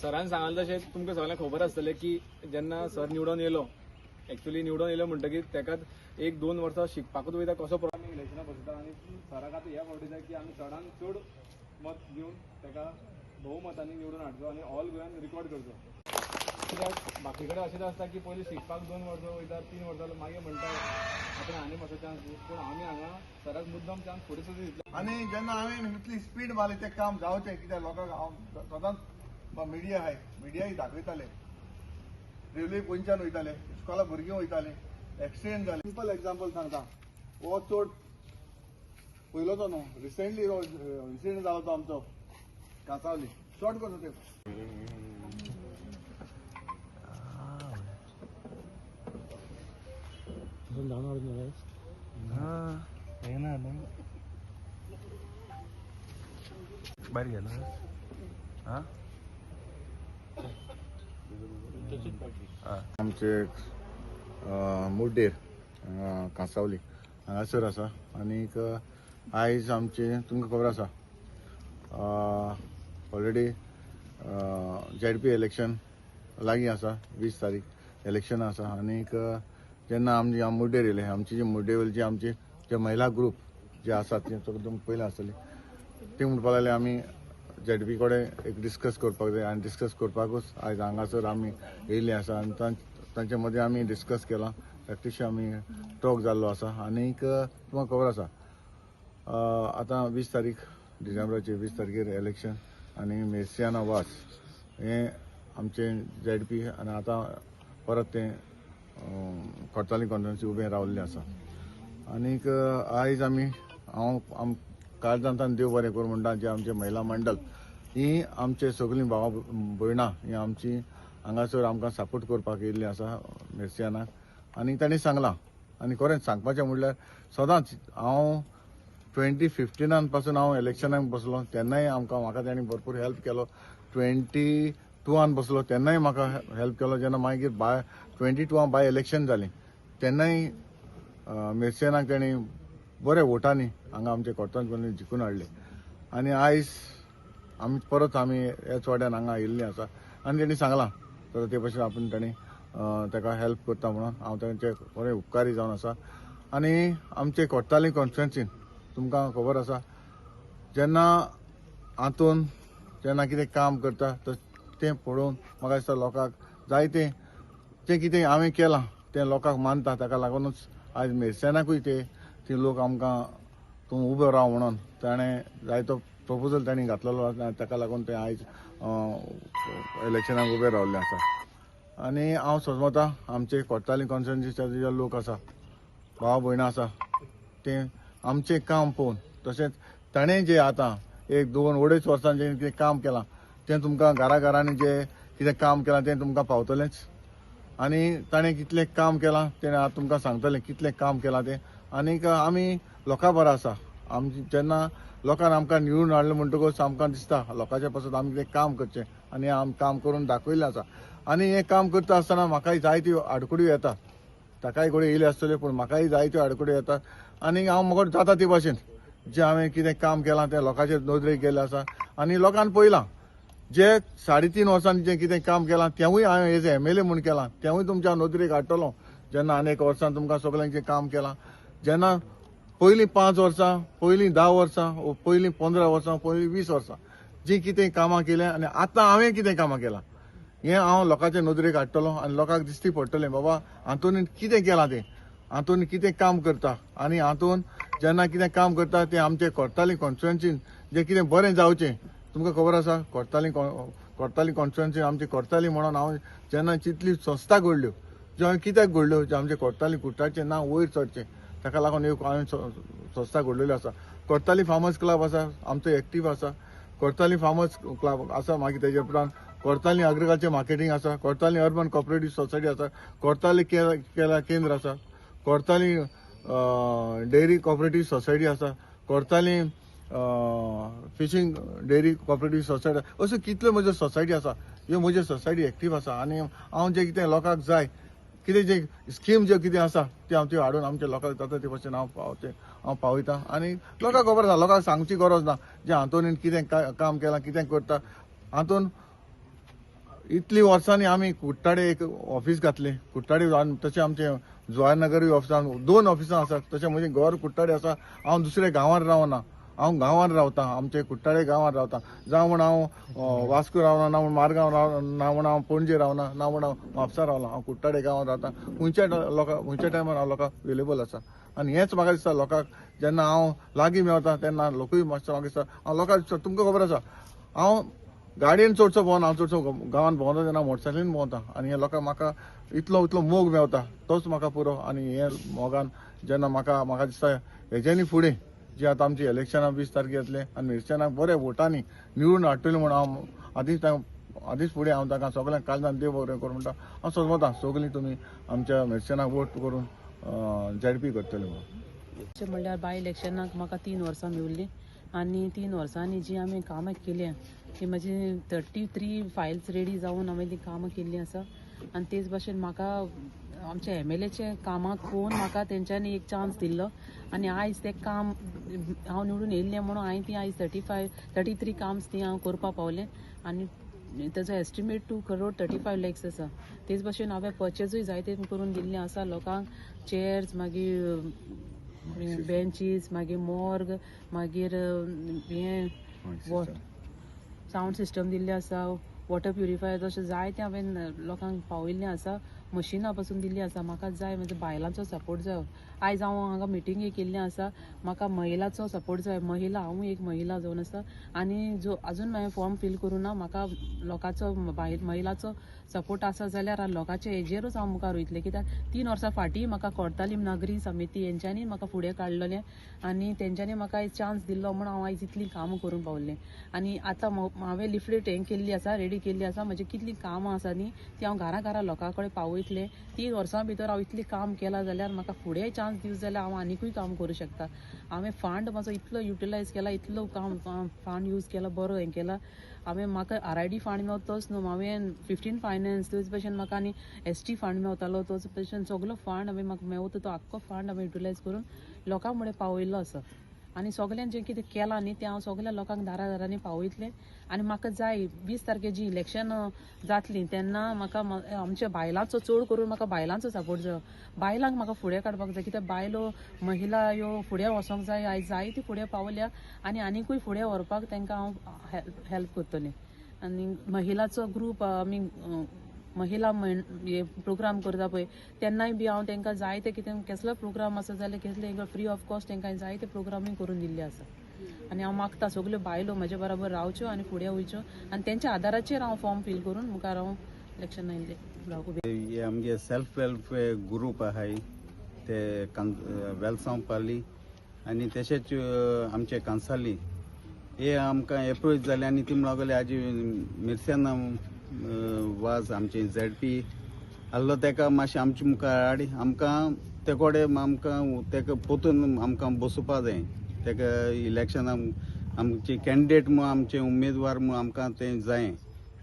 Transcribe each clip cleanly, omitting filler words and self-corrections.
सरान सांगले तशें तुमकां सगळ्यांक खबर आसतलें की जेन्ना सर निवडून येयलो एक्चुअली निवडून येयलो म्हणटकीर तेका 1-2 वर्सां शिकपाकूच वयता कसो आमी इलेक्शनां बसयता आनी सराक आतां ह्या फावटी जाय की आमी चडांत चड मत दिवन तेका भोवमतांनी निवडून हाडचो आनी ऑल गोंयान रिकॉर्ड करचो. कित्याक बाकी कडेन अशें आसता की पयलीं शिकपाक 2 वर्सां वयता 3 वर्सां मागीर म्हणटा आपण आनी मातसो चान्स दी, पूण आमी हांगा सराक मुद्दम चान्स फुडें सुद्दां दितले. आनी जेन्ना हांवें इतली स्पीड मारली तें काम जावचें कित्याक लोकांक हांव सदांच मिडिया आहाय मिडियाय दाखयताले, रेल्वे पोंच्यान वयताले, इस्कॉला भुरगीं वयताले, एक्सिडेंट जाले. सिंपल एग्जाम्पल सांगता, हो चड पयलोचो न्हू, रिसेंटली इन्सिडेंट जालो तो आमचो कांसावली. शॉर्ट करता ते बाहेर गेला आमचे मुड्डेर कांसावली हांगासर आसा. आनीक आयज आमचे तुमकां खबर आसा ऑलरेडी ZP इलेक्शन लागीं आसा, 20 तारीख इलेक्शन आसा. आनीक जेन्ना आमी मुड्डेर येयले, आमची जी मुड्डेवयली आमचे जे महिला ग्रुप जे आसात ते तुमकां पयलें आसतले ते म्हणपाक लागले आमी ZP कडेन एक डिस्कस करपाक जाय आनी डिस्कस करपाकूच आयज हांगासर आमी येयल्ले आसा. आनी तांचे मदीं आमी डिस्कस केलां, प्रॅक्टीस आमी टॉक जाल्लो आसा. आनीक तुमकां खबर आसा आतां 20 तारीख डिसेंबराचे 20 तारखेर इलेक्शन आनी मेर्सियाना वास हें आमचे ZP आनी आतां परत तें खोर्ताली कॉन्स्टिट्युएन्सी उबें रावल्लें आसा. आनीक आयज हांव काळजांतान देव बरें करूं म्हणटा जे आमचे महिला मंडळ ही आमचे सगळीं भावां भयणां ही आमची हांगासर आमकां सपोर्ट करपाक येयल्लीं आसा मेर्सियानाक. आनी तांणी सांगलां आनी खरेंच सांगपाचें म्हणल्यार सदांच हांव 2015 पासून हांव इलेक्शनाक बसलो तेन्नाय म्हाका तांणी भरपूर हेल्प केलो. 22 बसलो तेन्नाय म्हाका हेल्प केलो. जेन्ना मागीर 22 बाय इलेक्शन जालें तेन्नाय मेर्सियानाक तांणी बऱ्या वोटांनी हांगा आमचे कोर्तांत जिखून हाडले. आनी आयज आमी ह्याच वाड्यान हांगा येयल्लीं आसा आनी तांणी सांगलां तर ते भाशेन आपूण तांणी ताका हेल्प करता म्हणून हांव तांचे बरें उपकारी जावन आसा. आनी आमचे कोर्ताली कॉन्स्टिट्युएन्सीन तुमकां खबर आसा जेन्ना हातून जेन्ना कितें काम करता तें पळोवन म्हाका दिसता लोकांक जायतें जें कितें हांवें केलां तें लोकांक मानता. ताका लागूनच आयज मेर्सियानाकूय ते लोक आमकां तूं उबो राव म्हणून ताणें जायतो प्रपोजल तांणी घातलेलो आसा. ताका लागून ते आयज इलेक्शनाक उबे रावल्ले आसा. आनी हांव समजता आमचे कोर्ताली कॉन्स्टिट्युएन्सीचे जे लोक आसा भाव भयणां आसा ते आमचें काम पळोवन तशेंच ताणें जें आतां 1-2-2.5 वर्सां जें कितें काम केलां तें तुमकां घरांनी जें कितें काम केलां तें तुमकां पावतलेंच. आनी ताणें कितलें काम केलां तें आतां तुमकां सांगतलें कितलें काम केलां तें. आनीक आमी लोकां बरो आसा. जेन्ना लोकांन आमकां निवडून हाडलें म्हणटकूच आमकां दिसता लोकांच्या पासून आमी कितें काम करचें आनी आमी काम करून दाखयल्लें आसा. आनी हें काम करता आसतना म्हाकाय जायत्यो आडखड्यो येता. ताकाय घडये येयल्यो आसतल्यो पूण म्हाकाय जायत्यो आडखड्यो येता. आनी हांव म्हाका जाता ते भाशेन जें हांवें कितें काम केलां तें लोकांचे नदरेक गेल्लें आसा. आनी लोकांन पळयलां जे 3.5 वर्सांनी जें कितें काम केलां तेंवूय हांवें एज MLA म्हूण केलां तेंवूय तुमच्या नदरेक हाडटलो. जेन्ना आनीक वर्सां तुमकां सगळ्यांचें काम केलां जेन्ना पयलीं 5 वर्सां पयलीं 10 वर्सां पयलीं 15 वर्सां पयलीं 20 वर्सां जीं कितें कामां केल्या आनी आतां हांवें कितें कामां केलां हें हांव लोकांचे नदरेक हाडटलो. आनी लोकांक दिश्टी पडटलें बाबा हातून कितें केलां तें हातून कितें काम करता. आनी हातून जेन्ना कितें काम करता तें आमचे कोर्ताली कॉन्स्टिट्युएन्सीन जें कितें बरें जावचें तुमकां खबर आसा कोर्ताली कॉन्स्टिट्युएन्सीन आमची कोर्ताली म्हणून हांव जेन्ना चिंतली संस्था घडल्यो ज्यो हांवें कित्याक घडल्यो जे आमचे कोर्ताली कुट्टाचें नांव वयर चडचें ताका लागून हांवें संस्था घडलेल्यो आसा. कोर्ताली फार्मर्स क्लब आसा आमचो एक्टीव आसा. कोर्ताली फार्मर्स क्लब आसा. मागीर तेजे उपरांत कोर्ताली एग्रीकल्चर मार्केटिंग आसा. कोर्ताली अर्बन कॉपरेटिव्ह सोसायटी आसा. कोर्ताली केंद्र आसा. कोर्ताली डेअरी कॉपरेटिव्ह सोसायटी आसा. Cortalim fishing dairy cooperative society अश्यो कितल्यो म्हज्यो सोसायटी आसा. ह्यो म्हज्यो सोसायटी एक्टीव आसा. आनी हांव जें कितें लोकांक जाय कितें जे स्कीम ज्यो कितें आसा त्यो हांव त्यो हाडून आमच्या लोकांक जाता ते भशेन हांव पावयतां. आनी लोकांक खबर आसा लोकांक सांगची गरज ना जे हातून कितें काम केलां कितें करता. हातून इतली वर्सांनी आमी कुट्टाडे एक ऑफिस घातले. कुट्टाडे तशें आमचे जवाहरनगर ऑफिसान 2 ऑफिसां आसात. तशें म्हजें घर कुट्टाडे आसा. हांव दुसऱ्या गांवांत रावना, हांव गांवांत रावता, आमचे कुट्टाडे गांवांत रावता. जावं म्हण हांव वास्को रावना, ना म्हण मारगांव रावना, ना म्हण हांव पणजे रावना, ना म्हण हांव म्हापसा रावना. हांव कुट्टाडे गांवांत रावता. खंयच्या टायमार हांव लोकांक अवेलेबल आसा. आनी हेंच म्हाका दिसता लोकांक जेन्ना हांव लागीं मेवता तेन्ना लोकूय मातसो म्हाका दिसता हांव लोकांक दिसता तुमकां खबर आसा हांव गाडयेन चडसो भोंवना, हांव चडसो गांवांत भोंवता तेन्ना मोटरसायकलीन भोंवता. आनी हे लोकांक म्हाका इतलो मोग मेवता तोच म्हाका पुरो. आनी हे मोगान जेन्ना म्हाका दिसता हेज्यानी फुडें जे आतां आमची इलेक्शनां 20 तारखेर येतले आनी मिरचेनाक बऱ्या वोटांनी निवडून हाडटले म्हण हांव आदींच फुडें हांव ताका सगळ्यांक काळजान देव बरें करूं म्हणटा. हांव सोदता सगळीं तुमी आमच्या मिरचेनाक वोट करून ZP करतले म्हणून. म्हणल्यार बाय इलेक्शनाक म्हाका 3 वर्सां मेवल्लीं आनी 3 वर्सांनी जी आमी कामां केल्या ती म्हजी 33 फायल्स रेडी जावन हांवें ती कामां केल्लीं आसा. आनी तेच भाशेन म्हाका आमच्या MLAचे कामाक पळोवन म्हाका तेंच्यांनी एक चान्स दिल्लो आनी आयज तें काम हांव निवडून येयल्लें म्हणून हांवें ती आयज 33 काम्स ती हांव करपा पावलें. आनी तेजो एस्टिमेट 2 crore 35 lakhs आसा. तेच भाशेन हांवें पर्चेजूय जायते करून दिल्लें आसा लोकांक. चेअर्स, मागीर बेंचीस, मागीर मॉर्ग, मागीर हें सावंड सिस्टम दिल्ले आसा, वॉटर प्युरिफायर, अशें जायते हांवें लोकांक पावयल्लें आसा. मशिनां पासून दिल्लीं आसा. म्हाका जाय म्हणजे बायलांचो सपोर्ट जाय. आयज हांव हांगा मिटिंगे केल्लें आसा. म्हाका महिलाचो सपोर्ट जाय. हांवूय एक महिला जावन आसा आनी जो अजून हांवें फॉर्म फिल करूं ना. म्हाका लोकांचो महिलाचो सपोर्ट आसा जाल्यार लोकांच्या हेजेरूच हांव मुखार वयतलें. कित्याक 3 वर्सां फाटीं म्हाका कोर्तालीम नगरी समिती हेंच्यांनी म्हाका फुडें काडलेलें आनी तेंच्यांनी म्हाका एक चान्स दिल्लो म्हूण हांव आयज इतलीं कामां करून पावलें. आनी आतां हांवें लिफलेट हें केल्ली आसा, रेडी केल्ली आसा. म्हजी कितलीं कामां आसा न्ही ती हांव घरा लोकां कडेन पावयतलें. 3 वर्सां भितर हांव इतलीं काम केलां जाल्यार म्हाका फुडेंय चान्स दिवं जाल्यार हांव आनीकूय काम करूं शकता. हांवें फंड म्हाजो इतलो युटिलायज केला, इतलो काम फंड यूज केला, बरो हें केला. हांवें म्हाका RID फंड मेवता तोच न्हू, हांवें 15 फायनान्स तेच भशेन म्हाका आनी ST फंड मेवतालो तोच भशेन सगळो फंड हांवें म्हाका मेवता तो आख्खो फंड हांवें युटिलायज करून लोकां मुडें पावयल्लो आसा. आनी सगळ्यांनी जें कितें केलां न्ही तें हांव सगळ्या लोकांक दारांनी पावयतलें. आनी म्हाका जाय 20 तारखेर जी इलेक्शन जातलीं तेन्ना म्हाका आमच्या बायलांचो चड करून म्हाका बायलांचो सपोर्ट जाय. बायलांक म्हाका फुडें काडपाक जाय. कित्याक बायलो महिला ह्यो फुडें वचोंक जाय. आयज जायती फुडें पावल्या आनी आनीकूय फुडें व्हरपाक तांकां हांव हेल्प करतलें. आनी महिलाचो ग्रूप आमी महिला प्रोग्राम करता पळय तेन्नाय बी हांव तांकां जायते कितें कसलो प्रोग्राम आसा जाल्यार कसले फ्री ऑफ कॉस्ट तांकां जायते प्रोग्रामींग करून दिल्ले आसा. आनी हांव मागता सगल्यो बायलो म्हजे बरोबर रावच्यो आनी फुडें वयच्यो आनी तेंच्या आदाराचेर हांव फॉर्म फिल करून मुखार हांव इलेक्शनां रावूंक. हे आमगे सेल्फ हेल्प ग्रूप आहाय ते वेलसांव पाली आनी तशेंच आमचे कांसाली हे आमकां एप्रोच जाले आनी ती लागले आज मिरसांगां वाज आमचे ZP आहलो तेका मातशें आमचे मुखार हाडी आमकां ते कडेन आमकां तेका पोतून आमकां बसोवपा जाय. तेका इलेक्शनाक आमचे कॅन्डिडेट म्हूण आमचे उमेदवार म्हूण आमकां तें जाय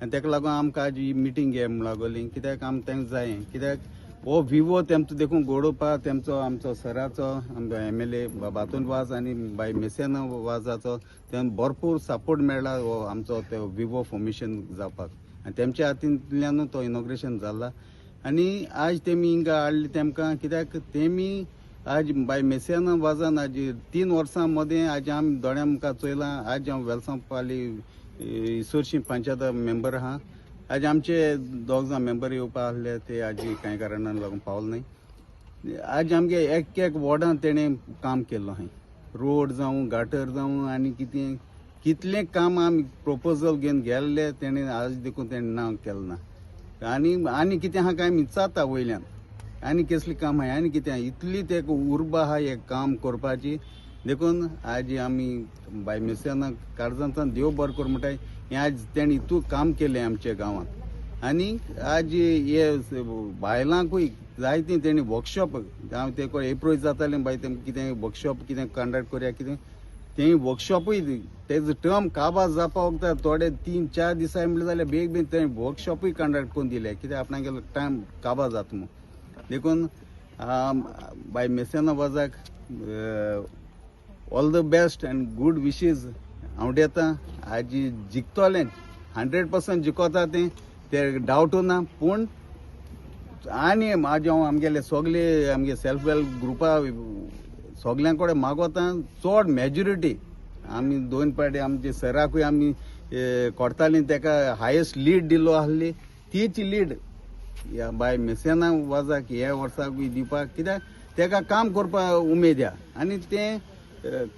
आनी तेका लागून आमकां आज ही मिटींग घे म्हूण लागली. कित्याक तेंकां जाय कित्याक हो विवो तेमचो देखून घडोवपा तेमचो आमचो सराचो MLA बातून वाज आनी बाय मेसेन वाजाचो तें भरपूर सपोर्ट मेळ्ळा हो आमचो ते विवो फॉर्मेशन जावपाक आनी तेमच्या हातींतल्यानूच तो इनॉग्रेशन जाला. आनी आज तेमी हिंगा हाडले तेमकां कित्याक तेमी आज बाय मेसेन वाजान आज 3 वर्सां मदें आज आमी दोळ्यां मुखार चोयलां. आज हांव वेलसांव पाली इसोरशी पंचायत मेंबर आहा. आज आमचे 2 जाण मेंबर येवपा आहले ते आज कांय कारणान लागून पावले नाय. आज आमगे एक वॉर्डान तेणें काम केल्लो आहाय. रोड जावं गाटर जावं आनी कितलें काम आमी प्रोपोजल घेवन गेल्ले तेणें आज देखून तेणें ना केलें ना. आनी कितें आहा काय आमी चाता वयल्यान आनी कसलीं काम आहाय आनी कितें इतली तेका उर्बा आहा हें काम करपाची देखून आज आमी बाय मिरसांगां काळजांतल्यान देव बरें करूं म्हणटाय. हें आज तेणें इतू काम केलें आमच्या गांवांत आनी आज हे बायलांकूय जायतीं तेणीं वर्कशॉप हांव ते एप्रोच जातालें बाय तें कितें वर्कशॉप कितें कंडक्ट करया कितें तें वर्कशॉपूय तेजो टर्म काबार जावपा वखदार थोडे 3-4 दिसा म्हणलें जाल्यार बेग तें वर्कशॉपूय कंडक्ट करून दिलें कित्याक आपणागेलो टायम काबार जाता म्हूण देखून बाय मेसेना वाजाक all the best and good wishes हांव दितां. आज जिखतलें 100% जिखोता तें ते डावटू ना पूण आनी म्हाजे आमगेले सगळे आमगे सेल्फ हेल्प ग्रुपा सगळ्यां कडेन मागोता चड मेजॉरिटी आमी 2 पाटी आमचे सराकूय आमी कोरताली तेका हायेस्ट लीड दिलो आसली तीच लीड ह्या बाय मेसेना वाजाक ह्या वर्साकूय दिवपाक कित्याक तेका काम करपा उमेद आहा आनी तें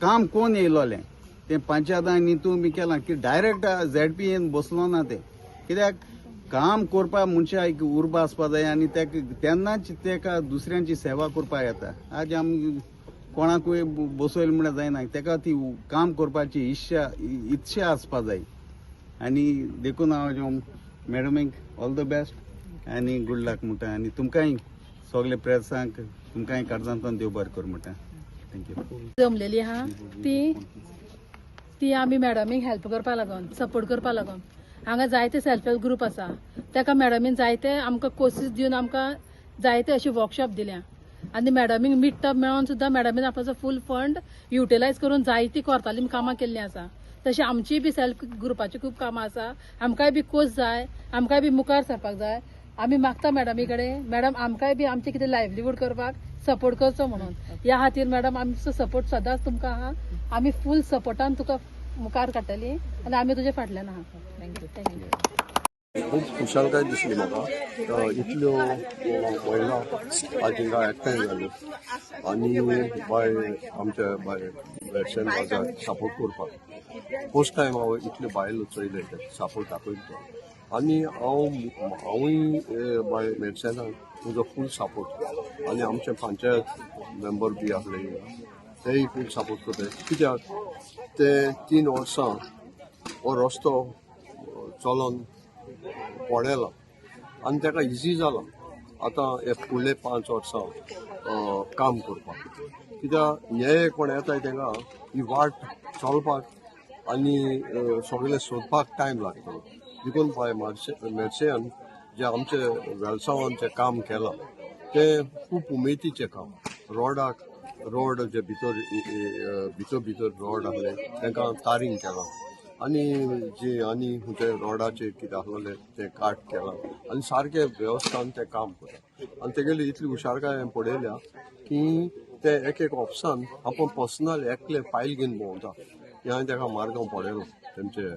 काम कोण येयलोलें तें पंचायतान न्हितून बी केलां की डायरेक्ट ZPN बसलो ना ते कित्याक काम करपा मनशाक उर्बा आसपा जाय आनी तेन्नाच तेका दुसऱ्यांची सेवा करपा येता आज आमी कोणाकूय बसयलें म्हणल्यार जायना तेका ती काम करपाची इच्छा आसपा जाय आनी देखून हांव मॅडमीक ऑल द बेस्ट आनी गुड लक म्हणटा आनी तुमकांय सगळे प्रेसांक तुमकांय काळजांतल्यान देव बरें कर म्हणटा थँक्यू जमलेली आहा ती आमी मॅडमीक हेल्प करपा लागून सपोर्ट करपा लागून हांगा जायते सेल्फ हेल्प ग्रुप आसा तेका मॅडमीन जायते आमकां कोर्सीस दिवन आमकां जायते अशी वर्कशॉप दिल्या आनी मॅडमीक मिड टर्म मेळोन सुद्दां मॅडमीन आपलो फूल फंड युटिलायज करून जायती कोर्तालीं कामां केल्लीं आसा तशी आमची बी सेल्फ ग्रुपाची खूब कामां आसा आमकांय बी कोर्स जाय आमकांय बी मुखार सरपाक जाय आमी मागता मॅडमी कडेन मॅडम आमकांय बी आमचे कितें लायव्हलीहूड करपाक सपोर्ट करचो म्हणून ह्या खातीर मॅडम आमचो सपोर्ट सदांच तुमकां आहा आमी फूल सपोर्टान तुका मुखार काडटली आनी आमी तुजे फाटल्यान आहा थँक्यू खूब खुशालकाय दिसली म्हाका इतल्यो महिला आज हिंगा एकठांय जाल्यो आनी बाय आमच्या बाय वेडशेन बाजार सपोर्ट करपाक फर्स्ट टायम हांव इतल्यो बायलो चयले सपोर्ट दाखयलो आनी हांवूय बाय मेडसेनाक म्हजो फूल सपोर्ट आनी आमचे पंचायत मेंबर बी आसले तेय फूल सपोर्ट करता कित्याक ते 3 वर्सां हो रस्तो चलोन पडेला आनी ताका इजी जाला आतां हे फुडले 5 वर्सां काम करपाक कित्याक हे कोण येताय तांकां ही वाट चलपाक आनी सगळे सोदपाक टायम लागतलो देखून बाय मेडसेन जे आमचे वेलसांवान जें काम केलां तें खूब उमेदीचें काम रोड जे भितर रोड आसले तांकां तारींग केलां आनी ते रोडाचेर कितें आसलें तें काट केलां आनी सारकें वेवस्थान तें काम करता आनी तेगेली इतली हुशारकाय हांवें पळयल्या की ते एक ऑप्शन आपूण पर्सनल एकले फायल घेवन भोंवता हे हांवें ताका मार्गांव पळयलो तेंचे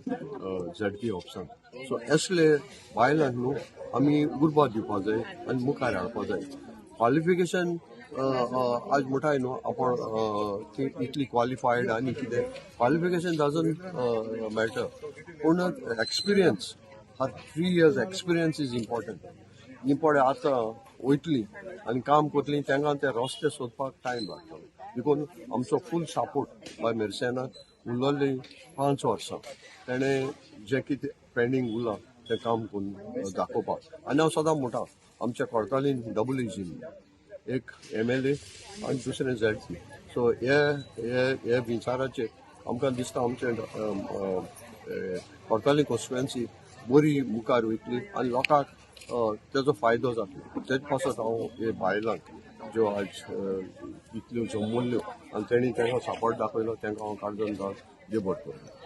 ZP ऑप्शन सो असले बायलांक न्हू आमी उर्बा दिवपा जाय आनी मुखार हाडपा जाय क्वॉलिफिकेशन आज म्हणटाय न्हू आपण इतली क्वॉलिफायड आनी कितें क्वॉलिफिकेशन डजंट मॅटर पूण experience 3 years experience is important आतां वयतली आनी काम करतलीं तांकां ते रस्ते सोदपाक टायम लागतलो देखून आमचो फूल सपोर्ट बाय मेडसेनाक उरलेलीं 5 वर्सां तेणें जें कितें पेंडींग उरलां तें काम करून दाखोवपाक आनी हांव सदां म्हणटा आमच्या कोर्तालीन डबल इंजीन एक MLA आनी दुसरें ZP सो हे विचाराचेर आमकां दिसता आमचे कोर्ताली कॉन्स्टिट्युएन्सी बरी मुखार वयतली आनी लोकांक तेजो फायदो जातलो तेज पासत हांव हे बायलांक ज्यो आज इतल्यो जमवल्ल्यो आनी तेणी तांकां सपोर्ट दाखयलो तांकां हांव काळजान देव बरें करूं